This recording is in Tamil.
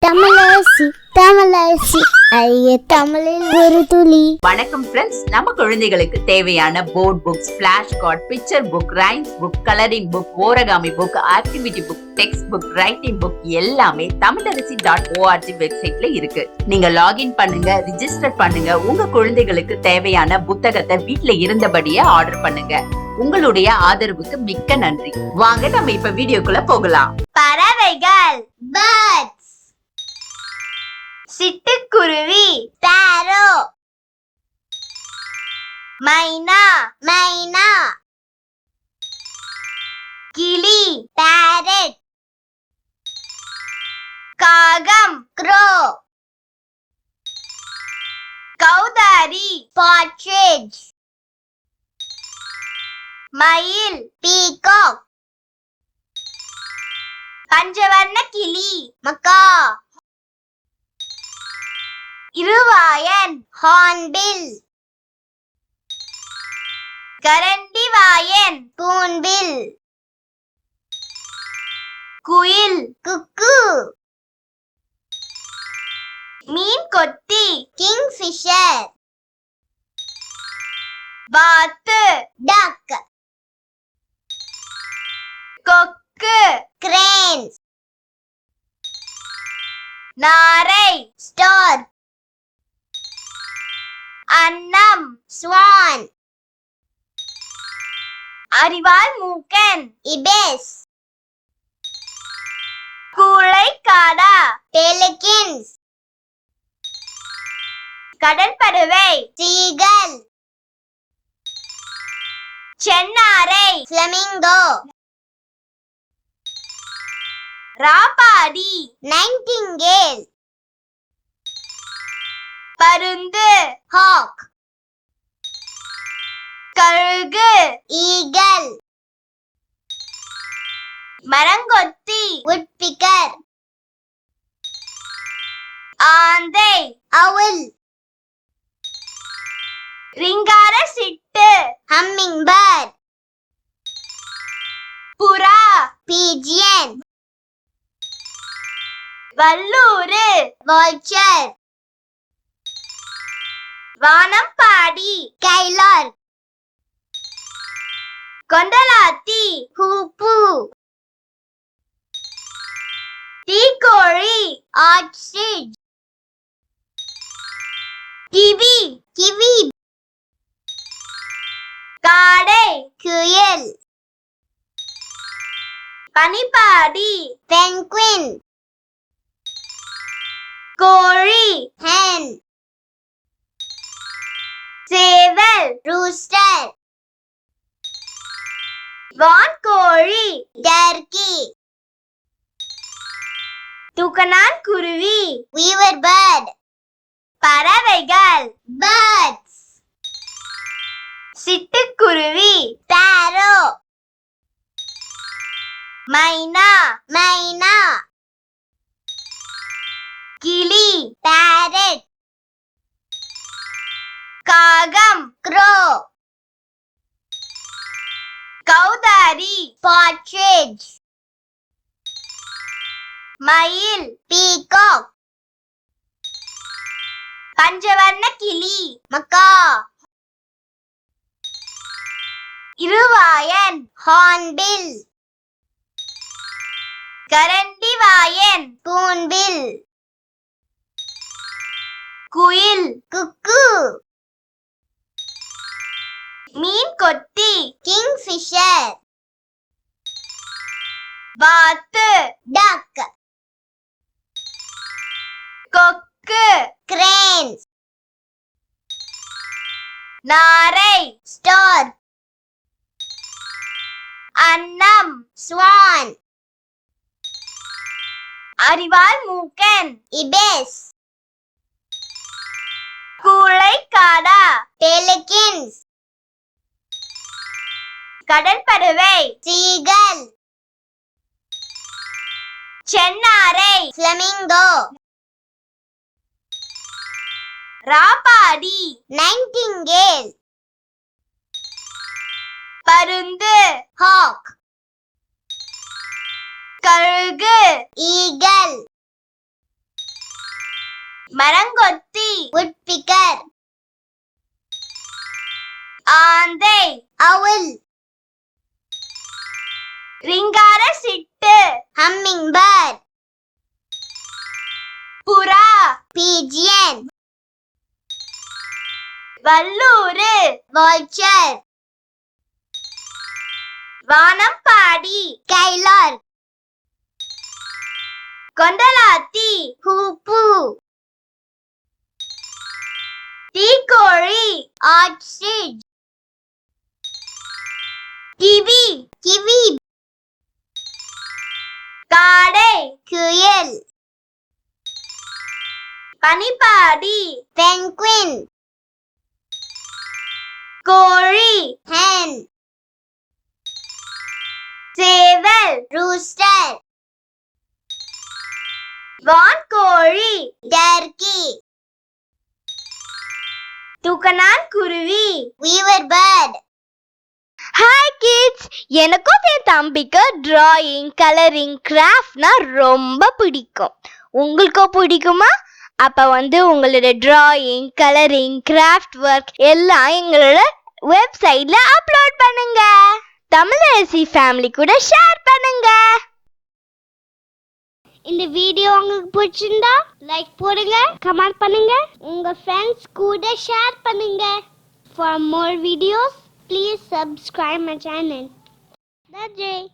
தமிழரசி தமிழரசி ஐய தமிழில் ஒரு துளி. வணக்கம் ஃப்ரெண்ட்ஸ், நம்ம குழந்தைகளுக்கு தேவையான board books, flash card, picture book, rhymes book, colouring book, origami book, activity book, text book, writing book எல்லாமே தமிழரசி.org வெப்சைட்ல இருக்கு. நீங்க லாகின் பண்ணுங்க, ரிஜிஸ்டர் பண்ணுங்க. உங்க குழந்தைகளுக்கு தேவையான புத்தகத்தை வீட்ல இருந்தபடியே ஆர்டர் பண்ணுங்க. உங்களுடைய ஆதரவுக்கு மிக்க நன்றி. வாங்க நம்ம இப்ப வீடியோக்குள்ள போகலாம். பறவைகள், பேர்ட்ஸ். சிட்டுக்குருவி, பேரோ. மைனா, மைனா. கிளி, பேரட். காகம், க்ரோ. கௌதாரி, பாட்ரிட்ஜ். மயில், பீகாக். பஞ்சவர்ண கிளி, மக்கா. இருவாயன், ஹார்ன்பில். கரண்டிவாயன், ஸ்பூன்பில். குயில், குக்கு. மீன் கொத்தி, கிங்ஃபிஷர். வாத்து, டக். கொக்கு, கிரேன்ஸ். நாரை, ஸ்டார்க். அன்னம், ஸ்வான். அரிவாள் மூக்கன், இபேஸ். கூழைக்காடா, பெலிகன்ஸ். கடல் பறவை, சீகல். சென்னாரை, ஃபிளமிங்கோ. ராபாடி, நைட்டிங்கேல். பருந்து, ஹாக். கழுகு, ஈகல். மரங்கொத்தி, உட்பிக்கர். ஆந்தை, அவுல். ரிங்கார சிட்டு, ஹம்மிங் பேர்ட். புறா, பீஜியன். வல்லூரு, வால்ச்சர். வானம்பாடி, கைலார். கொண்டலாத்தி, ஹூப்பு. தீக்கோழி, ஆட்ரிட்ஜ். Kiwi, kiwi. காடை, குயில். பனிப்பாடி, பென்குயின். கோழி, ஹென். சேவல், ரூஸ்டர். வான்கோழி, டர்கி. தூக்கணான் குருவி, வீவர் பேர்ட். பறவைகள், பேர்ட்ஸ். சிட்டுக்குருவி, பேரோ. மைனா, மைனா. கிளி, பேரட். காகம், க்ரோ. கௌதாரி, பாட்ரிட்ஜ். மயில், பீகாக். பஞ்சவர்ண கிளி, மக்கா. இருவாயன், ஹார்ன்பில். கரண்டிவாயன், ஸ்பூன்பில். குயில், குக்கு. மீன் கொத்தி, கிங்ஃபிஷர். வாத்து, டக். கொக்கு, கிரேன்ஸ். நாரை, ஸ்டார்க். அன்னம், ஸ்வான். அரிவாள் மூக்கன், இபேஸ். கூழைக்காடா, பெலிகன்ஸ். கடல் பறவை, சீகல். சென்னாரை, ஃபிளமிங்கோ. ராபாடி, நைட்டிங்கேல். பருந்து, ஹாக். கழுகு, ஈகல். மரங்கொத்தி woodpecker ஆந்தை owl ரிங்கார சிட்டு hummingbird புறா pigeon வல்லூறு vulture வானம்பாடி skylark Kondalathi hoopoe தீக்கோழி ostrich kiwi காடை குயில் பனிப்பாடி penguin கோழி hen சேவல் rooster வான்கோழி turkey தூக்கணான் குருவி weaver bird. ஹாய் கிட்ஸ், எனக்கும் என் தம்பிக்கு டிராயிங் கலரிங் கிராஃப்ட்னா ரொம்ப பிடிக்கும். உங்களுக்கும் பிடிக்குமா? அப்ப உங்களோட டிராயிங் கலரிங் கிராஃப்ட் ஒர்க் எல்லாம் எங்களோட வெப்சைட்ல அப்லோட் பண்ணுங்க. தமிழரசி ஃபேமிலி கூட ஷேர் பண்ணுங்க. இந்த வீடியோ உங்களுக்கு பிடிச்சிருந்தா லைக் போடுங்க, கமெண்ட் பண்ணுங்க, உங்க ஃப்ரெண்ட்ஸ் கூட ஷேர் பண்ணுங்க. For more videos, please subscribe my channel. That's it.